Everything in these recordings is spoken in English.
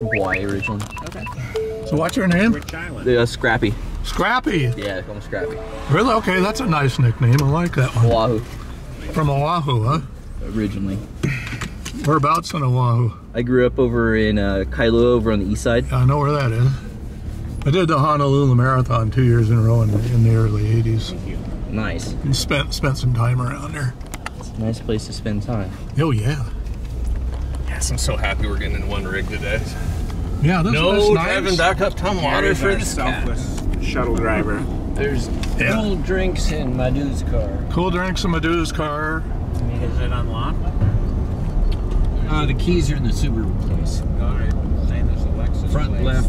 Hawaii originally. Okay. So what's your name? Which island? Scrappy. Scrappy. Yeah, they call me Scrappy. Really? Okay, that's a nice nickname. I like that one. Oahu. From Oahu, huh? Originally. Whereabouts in Oahu? I grew up over in Kailua, over on the east side. Yeah, I know where that is. I did the Honolulu Marathon 2 years in a row in the early 80s. Nice. And spent some time around there. It's a nice place to spend time. Oh, yeah. Yes, I'm so happy we're getting in one rig today. Yeah, that's no nice. driving back up Tumwater for the selfless shuttle driver. There's cool drinks in Madhu's car. Cool drinks in Madhu's car. Is it unlocked? The keys are in the Subaru place. Alright. Same as Alexa's Front place.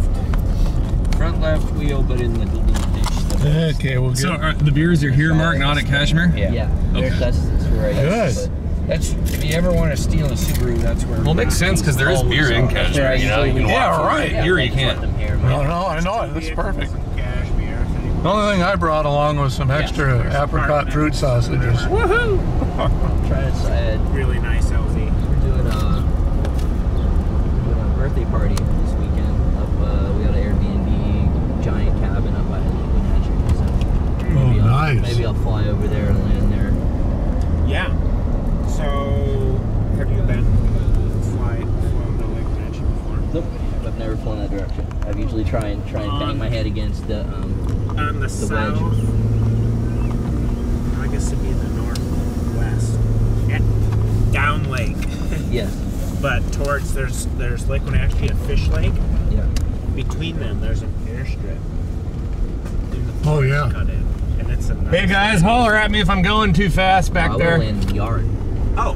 left wheel, but in the ditch. Okay, we'll get So the beers are here, Mark, not at Kashmir? Yeah. Okay. That's where I Good. That's if you ever want to steal a Subaru, that's where. Well, it makes sense because there is beer in Kashmir, you know? You can Yeah, walk right. Here you can't. No, I know it. That's perfect. Cashmere. The only thing I brought along was some extra apricot fruit sausages. Woohoo! Try to decide. Really nice LZ. We're doing a birthday party this weekend. We got an Airbnb giant cabin up by Lakewood Nature. So Nice. Maybe I'll fly over there and land there. Yeah. So, have you been flown to Lake Mansion before? Nope. I've never flown that direction. I've usually try and bang my head against the on the south. wedge. I guess it'd be in the northwest. Yeah. Down lake. Yes. But towards there's Lake Wenatchee and Fish Lake. Yeah. Between them, there's an airstrip. Oh, yeah. Cut in, and it's a nice Hey guys, holler at me if I'm going too fast back I will there. land in the yard. Oh,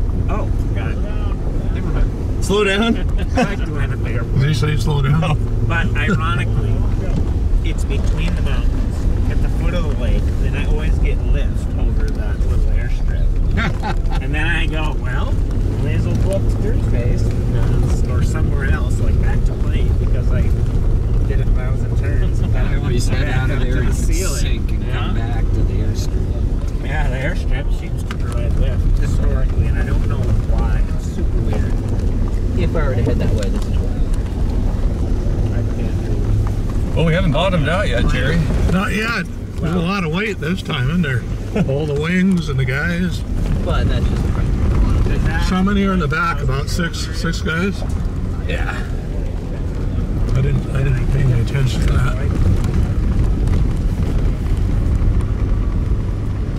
got it. Never mind. Slow down. I like to land at the airport. They say slow down. But ironically, it's between the mountains, at the foot of the lake. Then I always get lift over that little airstrip. And then I go, well, may as well go up to third base or somewhere else, like back to plane, because I did 1,000 turns. And then I Always head out of there to the and ceiling. sink and come back to the airstrip. Yeah, the airstrip seems to provide lift historically, and I don't know why. It's super weird. If I were to head that way, this is where. I can't. Well, we haven't bottomed out yet, Jerry. Not yet. There's a lot of weight this time, isn't there? All the wings and the guys. But that's just. So many are in the back? About six guys? Yeah. I didn't pay any attention to that.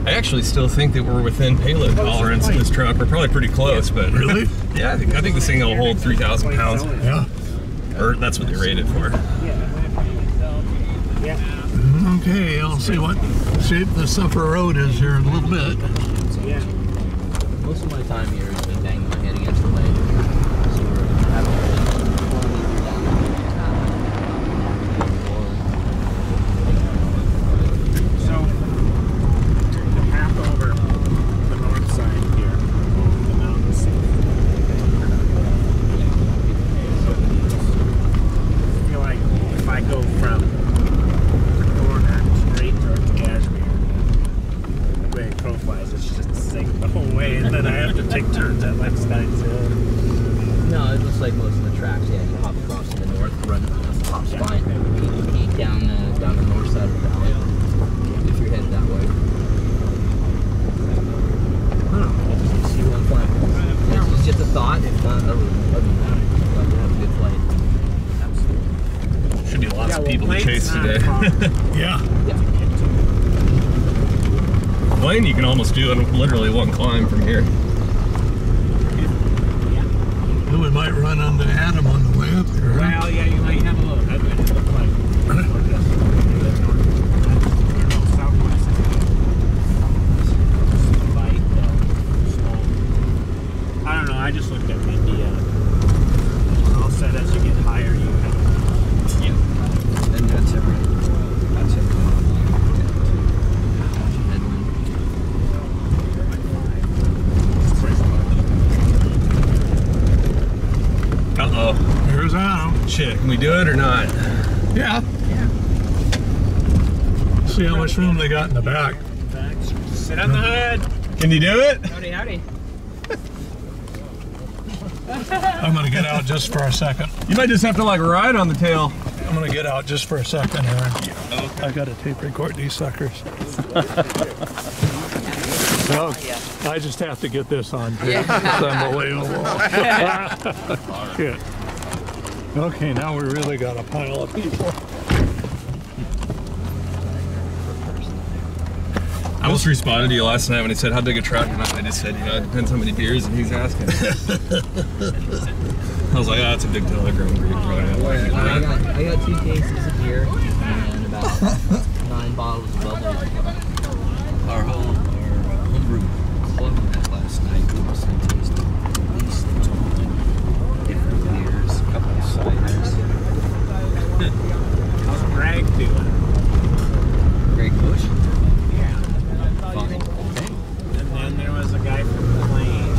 I actually still think that we're within payload tolerance in this truck. We're probably pretty close, but Really? yeah, I think this thing will hold 3,000 pounds. Yeah. Or that's what they rate it for. Yeah. Okay, I'll see what shape the Supper Road is here in a little bit. Yeah. Most of my time here is me banging my head against the ledge. So we're having So, the path over the north side here, the mountains. I feel like if I go from Dorner straight towards Kashmir, the way it profiles, it's just a sink the whole way, and then I have to take turns at Lexstein's Hill. No, it looks like most of the tracks. Yeah, you hop across to the north, run hop spine, peek down the north side of the valley. If you're headed that way. See where I'm flying. It's just a thought. If not, other than that, I'd like to have a good flight. Absolutely. Should be lots of people to plane's chase not today. far. Yeah. Plane, you can almost do it literally one climb from here. Then we might run into Adam on the way up here. Right? Well, yeah, you might have a little headwind, it looked like. Southwest. Light, slow. I don't know, I just looked at India. All said as you get higher, you have. Yeah. And that's every. Uh-oh. Here's Adam. Shit, can we do it or not? Yeah. See how much room they got in the back. Sit on the hood. Can you do it? Howdy, howdy. I'm gonna get out just for a second. You might just have to like ride on the tail. I'm gonna get out just for a second, Aaron. I gotta tape record these suckers. Well, I just have to get this on too. It's unbelievable. Shit. Okay, now we really got a pile of people. I almost responded to you last night when he said, how big a truck? And I just said, you know, it depends how many beers and he's asking. I was like, oh, that's a big telegram for you. I got 2 cases of beer and about 9 bottles of bubbly. Our homebrew club met last night. We must have tasted at least 20 different beers, a couple of ciders. How's Greg doing? Greg Bush? Yeah. Fine. Okay. And then there was a guy from the plane.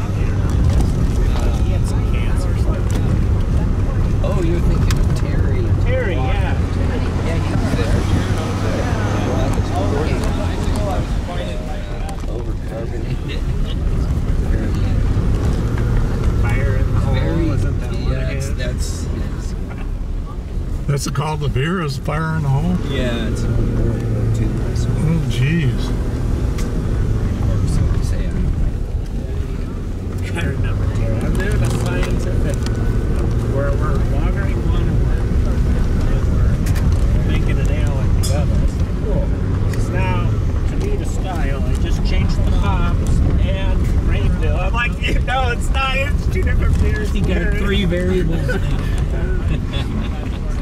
He had some cancer stuff. Oh, you're thinking of Terry. Terry, yeah. Yeah, he was there. Overcarbonated. Fire in the hole. Very, Wasn't that one yeah, of his? that's That's called the beer is fire in the hole? yeah, it's World War II. Oh, jeez. So they say. I remember Terry. I'm doing a scientific where we're watering one and we're making an ale like the other. I said, cool. This is now Canada style. I just changed the hops and grain bill. I'm like, no, it's not. It's 2 different beers. You got 3 variables.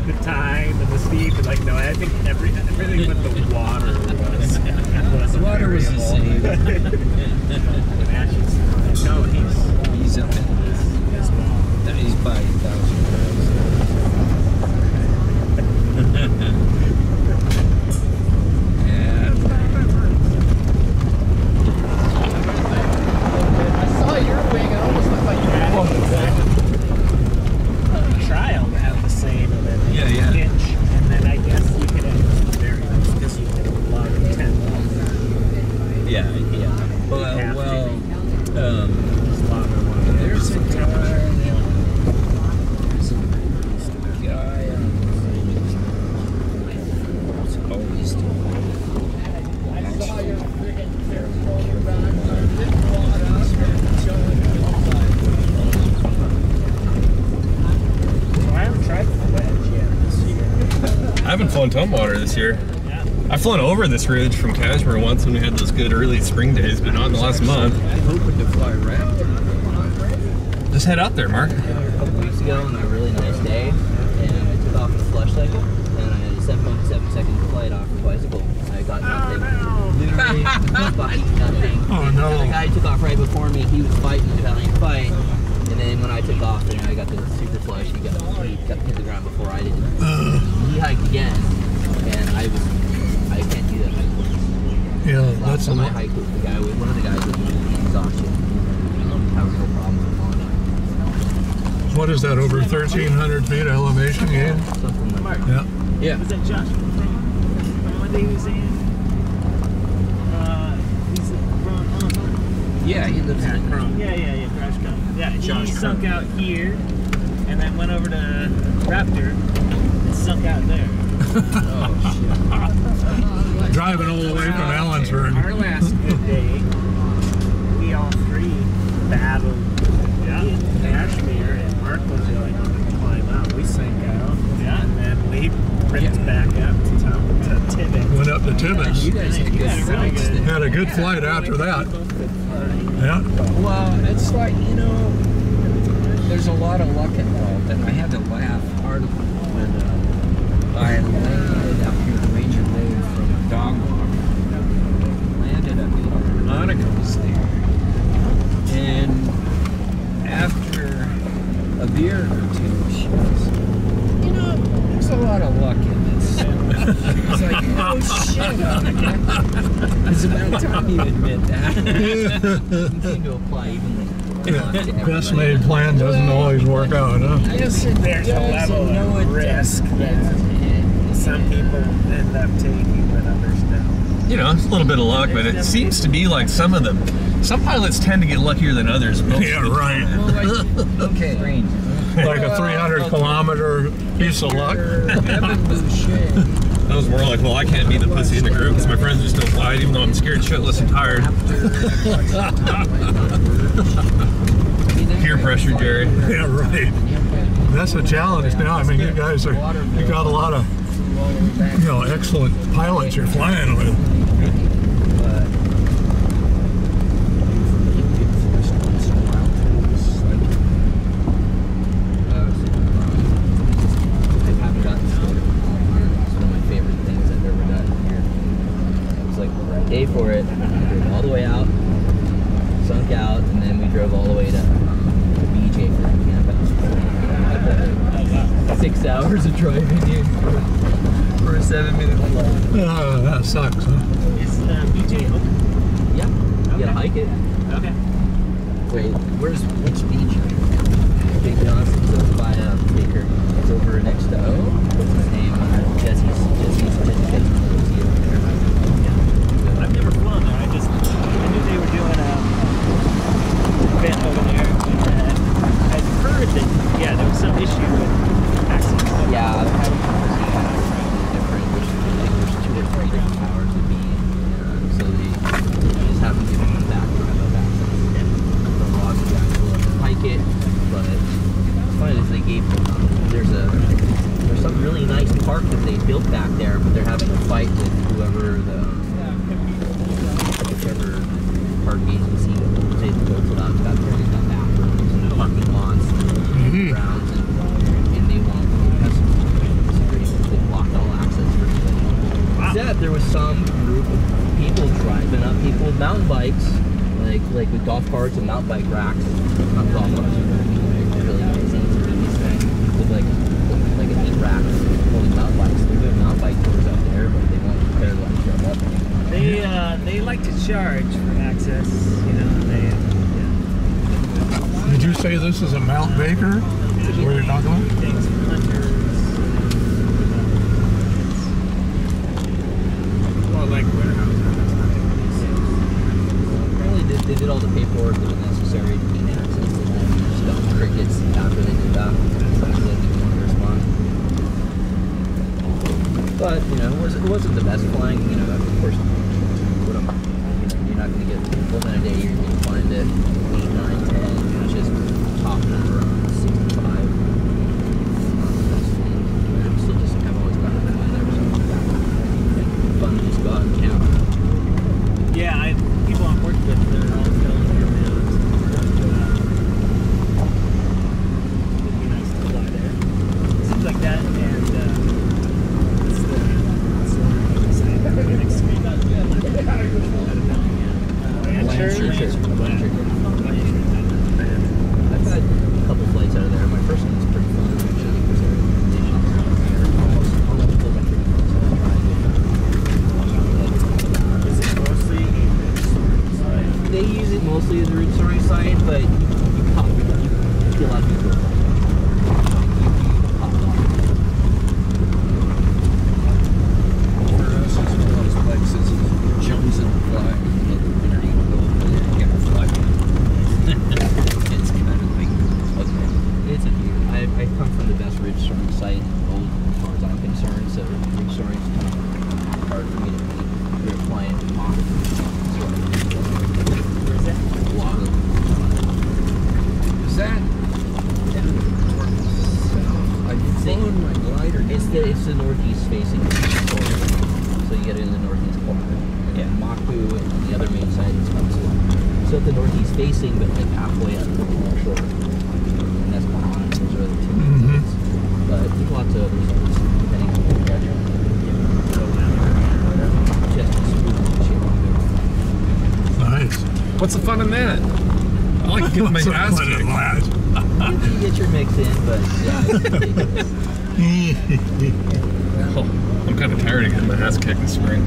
The time and the steep, and like, no, I think everything but the water was The water was the same. No, He's up in as well. he's by 1,000 barrels. Yeah. I saw your wing. It almost looked like you had Trial to have the same and then Yeah, yeah. inch, and then I guess you could have variants because you could log 10. Yeah, yeah. Well, there's a guy. Who's always I haven't tried the wedge yet this year. I haven't flown Tumwater this year. Yeah. I've flown over this ridge from Kashmir once when we had those good early spring days, but not in the last month. I'm hoping to fly Raptor. Just head out there, Mark. a couple weeks ago on a really nice day, and I took off the flush cycle, and I had a 7.7 second flight off the bicycle. I got nothing. Literally, nothing. Oh, no. The guy took off right before me. He was fighting the valiant fight, and then when I took off, then I got the super flush. He got hit the ground before I did. He hiked again, and I can't do that hike. Yeah, Last that's a time I lot. hiked with the guy, one of the guys with the exhaustion. Having no problems with launching. What is that, over 1,300 feet elevation gain? Something like that. Yeah. Yeah. Was that Josh from one day he was in? He's from Yeah, he lives in Chrome. Yeah, Crash Cone. Yeah, Josh he sunk Crum. out here, and then went over to Raptor, and sunk out there. Driving all the way from Ellensburg. Our last good day, we all 3 battled in Kashmir, and Mark was going to climb out. We sank out, and then we ripped back up to Tibbet. Went up to Tibbetts. You guys had good flights then. Had a good flight after that. Yeah. Well, it's like, you know, there's a lot of luck involved, and I had to laugh hard when I landed up here in Ranger Road from Dog Walk. Landed up here, Monica was there. And after a beer or 2, she goes, you know, there's a lot of luck in this. It's like, oh shit, Monica. It's about time you admit that. Doesn't seem to apply evenly. Best made plan doesn't always work out, huh? Yes, it There's a does, level and no, of it risk doesn't. that some people end up taking, but others don't. You know, it's a little bit of luck, but it seems to be like some of the Some pilots tend to get luckier than others. Yeah, right. Okay. Strange. Like a 300-kilometer piece of luck. That was more like, well, I can't be the pussy in the group because my friends are still flying, even though I'm scared shitless and tired. Peer pressure, Jerry. Yeah, right. That's a challenge now. I mean, you guys you got a lot of, excellent pilots you're flying with. Day for it. We drove all the way out, sunk out, and then we drove all the way to BJ for a camp. 6 hours of driving here for a 7-minute flight. That sucks, huh? Is BJ open? Yeah, you gotta hike it. Okay. Wait, which beach? Big Johnson, so it's by Baker. It's over next to what's his name? Jesse's. I've never flown there. I knew they were doing an event over there. And I've heard that, there was some issue with access. Yeah, I've had different, which I think there's 2 or 3 different powers to be. So they just haven't given them back for no access. The logs you guys will hike it, but it's funny is they gave there's some really nice park that they built back there, but they're having a fight with whichever park agency say the boats allowed back there. They've got bathrooms and parking lots and grounds, and they won't have some disagreements. They blocked all access for everybody. Except there was some group of people driving up people with mountain bikes, like with golf carts and mountain bike racks. Not golf carts, really amazing with like a neat rack holding mountain bikes. They're doing mountain bike tours out there, but they won't prepare to let them up. They like to charge for access, Did you say this is a Mount Baker? Is where you're talking about? Things for hunters. Well, like Apparently they did all the paperwork that was necessary to gain access, and then just got crickets after they did that. So they didn't want to respond. But, it wasn't the best flying, of course. You're not going to get one in a day, you're going to find it 8, 9, 10, it's just top number around 65. Still just, I've always gotten that by there, so it's fun to just go out and camp. Yeah, people I've worked with, they're all filling here now. It'd be nice to fly there. Seems like that, and it's the next street. I've had a couple flights out of there. My first one was pretty fun, actually, because there were conditions. Almost kilometric. Is it mostly They use it mostly as a route story site, but you see a lot of people. For us, it's one of those places chosen to fly. It's kind of like, okay. It's a view. I come from the best ridge story site in the world, as far as I'm concerned, so ridge story is kind of hard for me to beat. We're flying to Mach. Where's that? Is that I've flown my glider. It's the northeast facing corner. So you get it in the northeast corner. Yeah, Maku and the other main side is Matsu. So at the northeast facing, but like halfway up the North Shore. And that's behind. Those are the 2 main sides. But there's lots of other sides, depending on the schedule. Just Nice. What's the fun in that? I like to get my ass kicked. you get your mix in, but yeah. I'm kind of tired of getting my ass kicked this spring.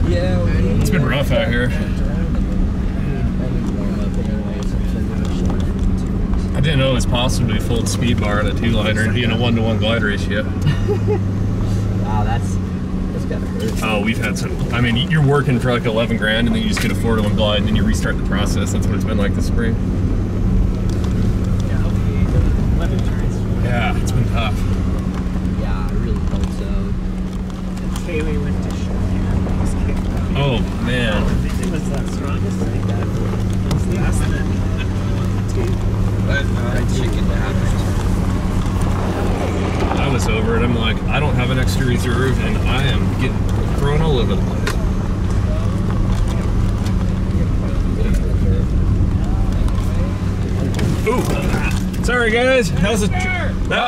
Yeah, It's been rough out here. I didn't know it was possible to fold speed bar on a 2-liner and be in a 1-to-1 glide ratio. Wow, that's gotta hurt. Oh, we've had some. I mean, you're working for like 11 grand, and then you just get a 4-to-1 glide, and then you restart the process. That's what it's been like this spring. Yeah, okay. 11 turns. Yeah, it's been tough. Yeah, I really hope so. Kaylee went to show you. Oh man. It was the strongest thing that was less than 2. Chicken happened. I was over it. I'm like, I don't have an extra reserve, and I am getting thrown all over the place. Ooh. Sorry guys. That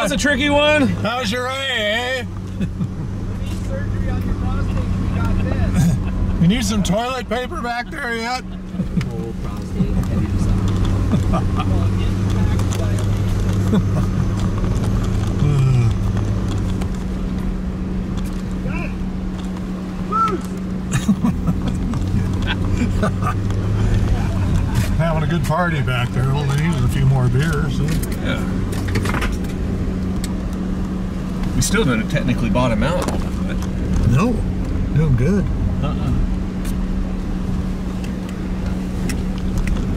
was a tricky one. How's your eye, eh? You need some toilet paper back there yet? Full prostate, heavy massage. Having a good party back there. Only needs a few more beers. So. Yeah. We still didn't technically bottom out. But... No, doing good.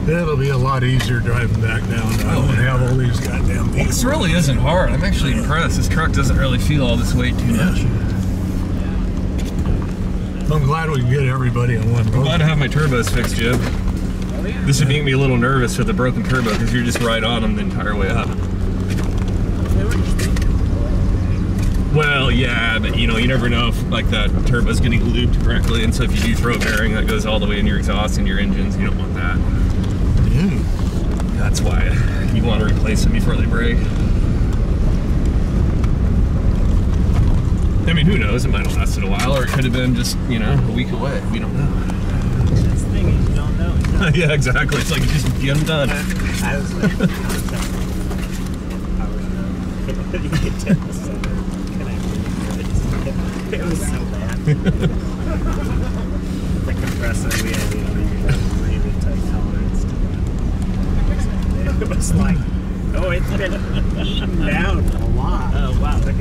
It'll be a lot easier driving back down now and have all these goddamn Well, this really isn't hard. I'm actually impressed. This truck doesn't really feel all this weight too much. I'm glad we can get everybody on one I'm boat. glad to have my turbos fixed, Jim. This would make me a little nervous for the broken turbo because you're just right on them the entire way up. Well, yeah, but you know, you never know if like that turbo's getting lubed correctly, and so if you do throw a bearing that goes all the way in your exhaust and your engines, you don't want that. Yeah. That's why you want to replace them before they break. I mean, who knows? It might have lasted a while, or it could have been just, you know, a week away. We don't know. That's the thing is you don't know. Yeah, exactly. It's like, just get them done. I was like, it was so bad. The compressor, we had really tight tolerance to that. It was like, oh, it's been eaten down a lot. Oh, wow. Like,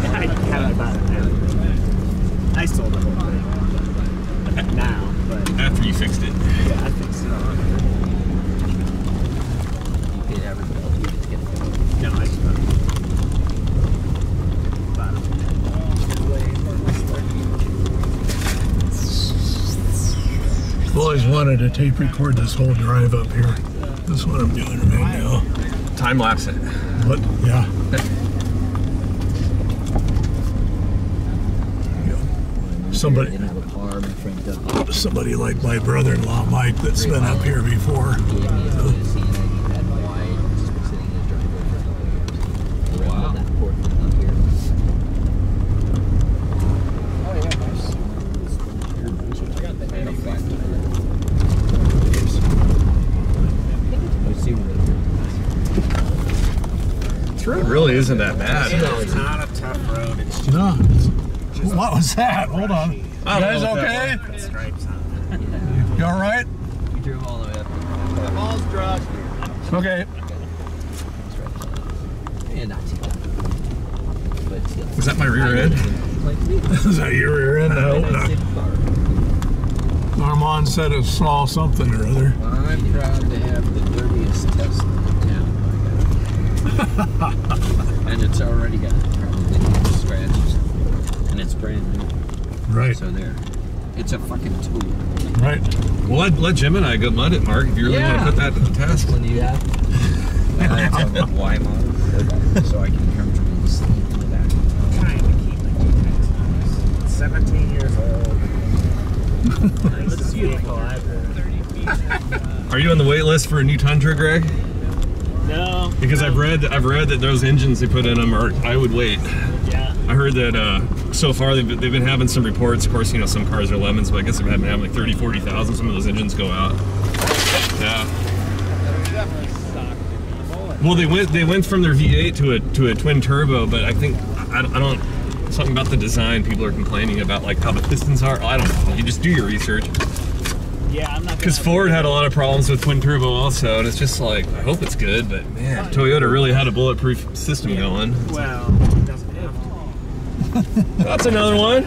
I have about it now. I sold the whole thing now, but After you fixed it. yeah, I think so. You paid average bill, you get to get it. No, I just bought I've always wanted to tape record this whole drive up here. That's what I'm doing right now. Time lapse it. But yeah. Somebody, I didn't have a car, my friend Doug somebody like my brother-in-law Mike that's been up here before. gave me a Odyssey and I had wide. It's just been sitting in his driveway for a couple of years. Wow. That port thing up here. This road really isn't that bad. It's not a tough road. It's just No. What was that? Hold on. You I don't guys know what that okay? got stripes on it. You all right? We drove all the way up. Okay. Yeah, not too bad. But still. Was that my rear end? Is that your rear end? No. Nice car. Armand said it saw something or other. I'm proud to have the dirtiest Tesla in town. And it's already got probably scratches. And it's brand new. Right. So there. It's a fucking tool. Right. Well, let Jim and I go mud it, Mark, if you really want to put that to the test. When you have It's a Y model. So I can comfortably sleep in the back. I'm trying to keep my T-Tex. 17 years old. Nicest vehicle I've heard. Are you on the wait list for a new Tundra, Greg? No. Because no. I've read that those engines they put in them are. I would wait. Yeah. I heard that so far they've been having some reports. Of course, you know some cars are lemons, but I guess they've been having like 30, 40,000. Some of those engines go out. Yeah. Well, they went from their V8 to a twin turbo, but I think I don't something about the design. People are complaining about like how the pistons are. I don't know. You just do your research. Yeah, I'm not. Because Ford had a lot of problems with twin turbo also, and it's just like I hope it's good, but man, Toyota really had a bulletproof system going. Well, it doesn't That's another one.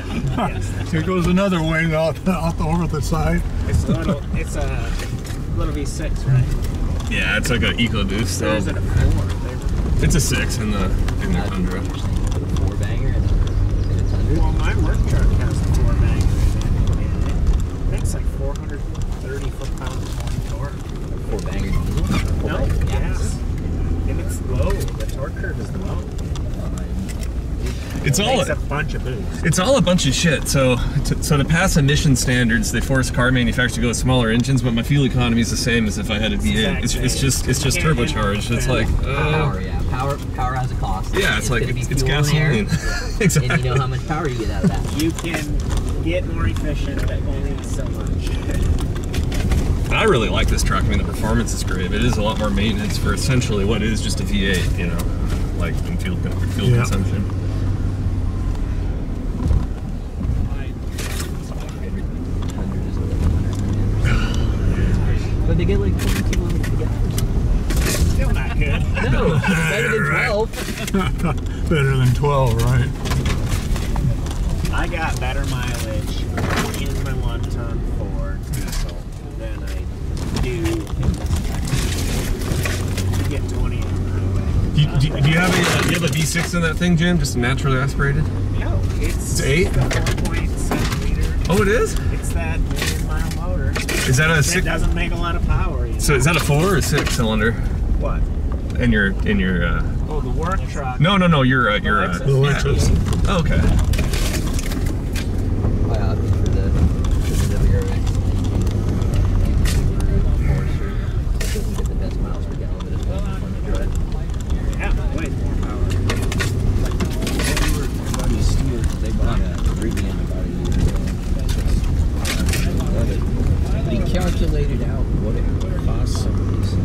Here goes another wing out over the side. It's a little V6, right? Yeah, it's like an EcoBoost. So Or is it a 4? it's a 6 in the Tundra. 4-banger and a Tundra. Well, my work truck has a 4-banger in it. I think it's like 430 foot-pounds of torque. 4-banger diesel. No, gas. And it's low. The torque curve is low. It's all a bunch of boost. It's all a bunch of shit. So to pass emission standards, they force car manufacturers to go with smaller engines, but my fuel economy is the same as if I had a V8. It's just turbocharged. It's like Power, yeah. Power has a cost. yeah, it's like gonna be it's fuel and air. gasoline. Exactly. And you know how much power you get out of that. You can get more efficient, but only so much. I really like this truck. I mean, the performance is great. It is a lot more maintenance for essentially what is just a V8, you know, like in fuel consumption. But they get like 22 miles per gallon. Still not good. No, better than 12. Better than 12, right? I got better mileage in my 1-ton Ford diesel than I do in this tractor. You get 20 on the highway. Do you have a V6 in that thing, Jim? Just naturally aspirated? No, it's 8? the 4.7 liter. Oh, it is? It's that million-mile motor. Is that a It 6? doesn't make a lot of power. You know? So is that a 4 or 6 cylinder? What? In your Oh, the work truck. No, your Lexus. Oh, okay. I opted for the WRX. Forester. Doesn't get the best miles per gallon, but it's fun to drive. Yeah, way more power. Everybody steered, they bought a Rivian about a year ago. But he calculated out what it would cost somebody. So,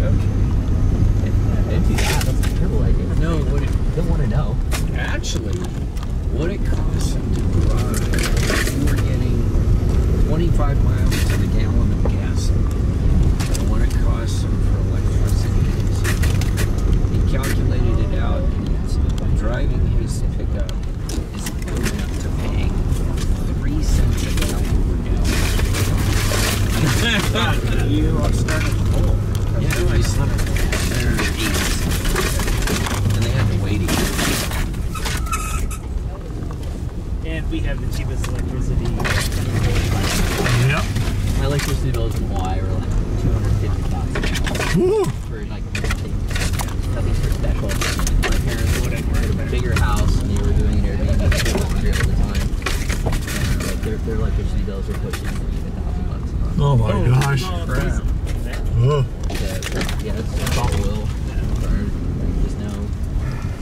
It'd be that. That's a terrible idea. no, what it Don't want to know. actually, what it costs him to drive, you were getting 25 miles to the gallon of gas. And what it costs him for electricity. He calculated it out, and he's driving his pickup is equivalent to paying 3 cents a gallon per gallon. You started full. Yeah, I started there. And they had to wait again. And we have the cheapest electricity. Yep. My electricity bills in Hawaii were like $250 Woo. for like nothing for special. My parents had a bigger house and they were doing an Airbnb at the time. Like their electricity bills were pushing like $1,000 a month. Oh my gosh. Crap. Oh. Yeah, it's all oil. Just no.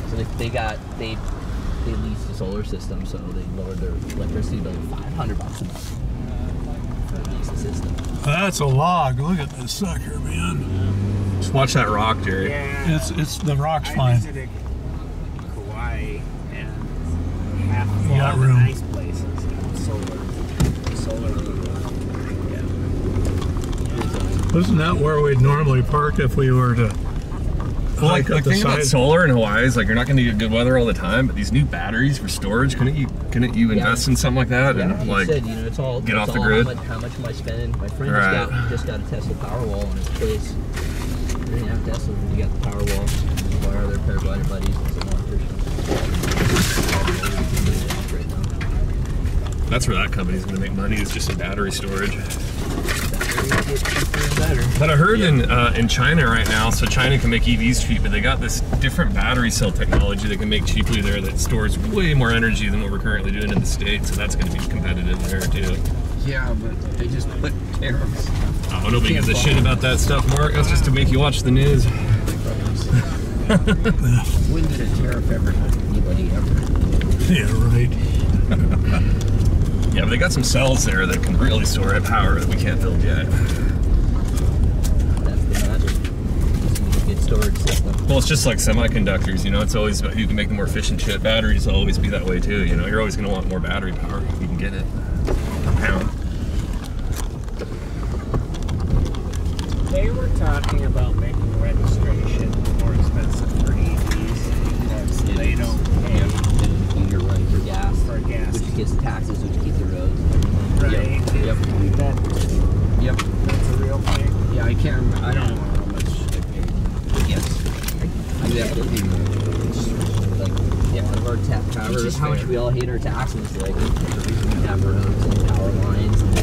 So they leased a solar system, so they lowered their electricity bill to $500 a month for the lease system. That's a log. Look at this sucker, man. Just watch that rock, Jerry. Yeah. It's the rock's I fine. visited Kauai and half You of got all the room. nice places have solar. Isn't that where we'd normally park if we were to Well, hike like up the thing about side? solar in Hawaii is like you're not going to get good weather all the time, but these new batteries for storage, couldn't you invest in something like that Yeah, and you like said, it's all get off it's the all grid? How much am I spending? My friend Right. just got a Tesla Powerwall on his place. They didn't have Tesla, you got the Powerwall. What are their paraglider buddies? It's a more efficient. that's where that company's going to make money is just in battery storage. Better. But I heard in China right now, so China can make EVs cheap, but they got this different battery cell technology they can make cheaply there that stores way more energy than what we're currently doing in the States, so that's going to be competitive there too. Yeah, but they just put tariffs. Oh, nobody gives a shit about that stuff, Mark. That's just to make you watch the news. When did a tariff ever hurt anybody ever? Yeah, right. Yeah, but they got some cells there that can really store a power that we can't build yet. That's the magic. Using a good storage system. Well, it's just like semiconductors, it's always about who can make the more efficient chip. Batteries will always be that way too, You're always going to want more battery power if you can get it per pound. They were talking about making registration more expensive for EVs because they don't pay You're right for gas. for we have to do. Like, yeah, one of our how much we all hate our taxes. Like, the reason we have roads and power lines and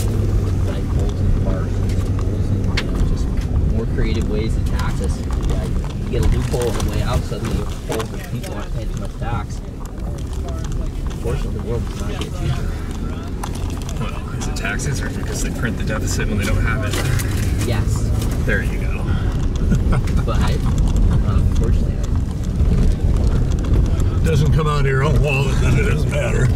like poles and parks and schools and just more creative ways to tax us. Yeah, you get a loophole on the way out, suddenly all the people aren't paying too much tax. Unfortunately, the world does not get cheaper. Well, is it taxes or because they print the deficit when they don't have it? Yes. There you go. But unfortunately, It doesn't come out of your own wallet, then it doesn't matter.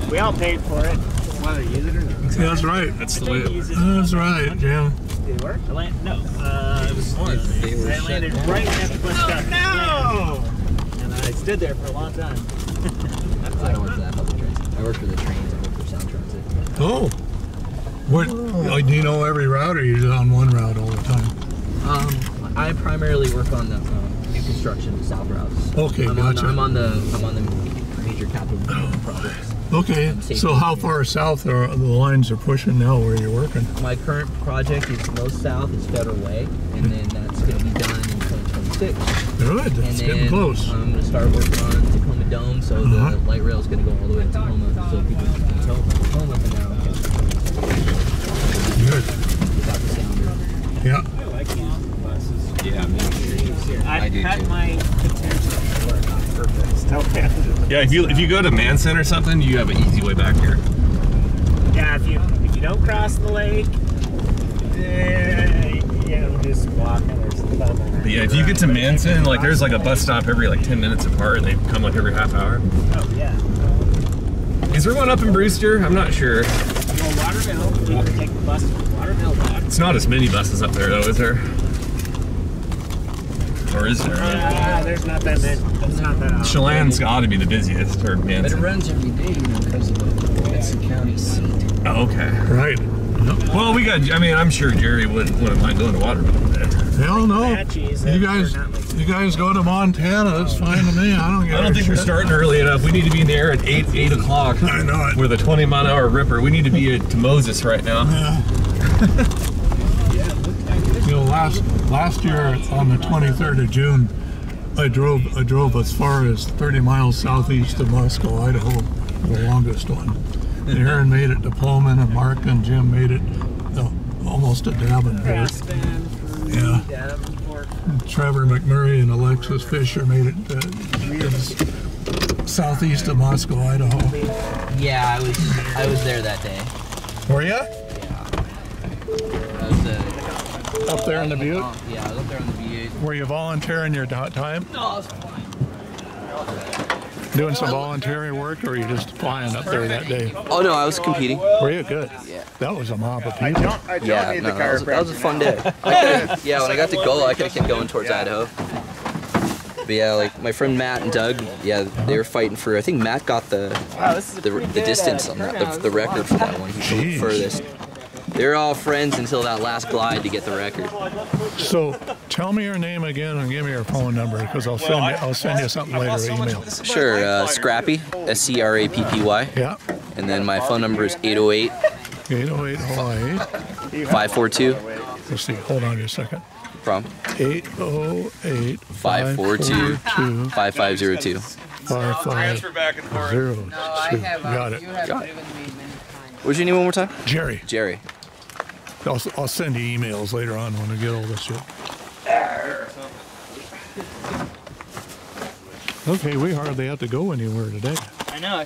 We all paid for it. Whether you use it or not. Yeah, that's right. That's the way it That's right, Jim. Did it work? No, it was more. I landed right at the bus stop. No! And I stood there for a long time. I don't work for that public transit. I work for the trains. I work for Sound Transit. Oh. What, do you know every route, or are you just on one route all the time? I primarily work on the new construction south routes. Okay, gotcha. I'm on the major capital projects. Okay, so how far south are the lines are pushing now where you're working? My current project is most south is Federal Way, and then that's going to be done in 2026. Good, it's getting close. I'm going to start working on Tacoma Dome, so the light rail is going to go all the way to Tacoma, so people can tell Tacoma from now. Good. Without the sounder. Yeah. I like these buses. Yeah, me too. I do cut too. my potential for it on purpose. Yeah, if you go to Manson or something, you have an easy way back here. Yeah, if you don't cross the lake, just walking or something. But yeah, if you get to Manson, like there's like a bus stop every like 10 minutes apart, and they come like every half hour. Oh yeah. Is there one up in Brewster? I'm not sure. You go Waterville, you can take the bus from Waterville back. It's not as many buses up there though, is there? Or is there? There's not that many. It's not that often. Chelan's got to be the busiest, or But it Manson. runs every day because of it's the county seat. Oh, okay. Right. Well, we got. I mean, I'm sure Jerry wouldn't mind going to Waterville today. Hell no. Apaches, You guys go to Montana, that's fine to me. I don't think we're starting early enough. We need to be in the air at 8 o'clock. I know it. With a 20-mile-an-hour ripper. We need to be to Moses right now. Yeah. You know, last year on the 23rd of June, I drove as far as 30 miles southeast of Moscow, Idaho, the longest one. And Aaron made it to Pullman, and Mark and Jim made it almost to Davenport. Yeah. Trevor McMurray and Alexis Fisher made it southeast of Moscow, Idaho. Yeah, I was there that day. Were you? Yeah. I was Up there in the butte? Yeah, I was up there on the butte. Were you volunteering your time? No, it's fine. Doing some voluntary work, or were you just flying up there that day? Oh no, I was competing. Were you? Good. Yeah. That was a mob of people. Yeah, no, that was a fun day. Yeah, when I got to Gola, I could have kept going towards Idaho. But yeah, like my friend Matt and Doug, yeah, they were fighting for. I think Matt got the distance on that, the record for that one. He flew the furthest. They were all friends until that last glide to get the record. So, tell me your name again and give me your phone number, because I'll send you something later, email. Sure, Scrappy, SCRAPPY. Yeah. And then my phone number is 808 542. Let's see. Hold on just a second. Problem. 808 542 5502. 5502. Got it. What's your name one more time? Jerry. Jerry. I'll send you emails later on when I get all this shit. Okay, we hardly have to go anywhere today. I know.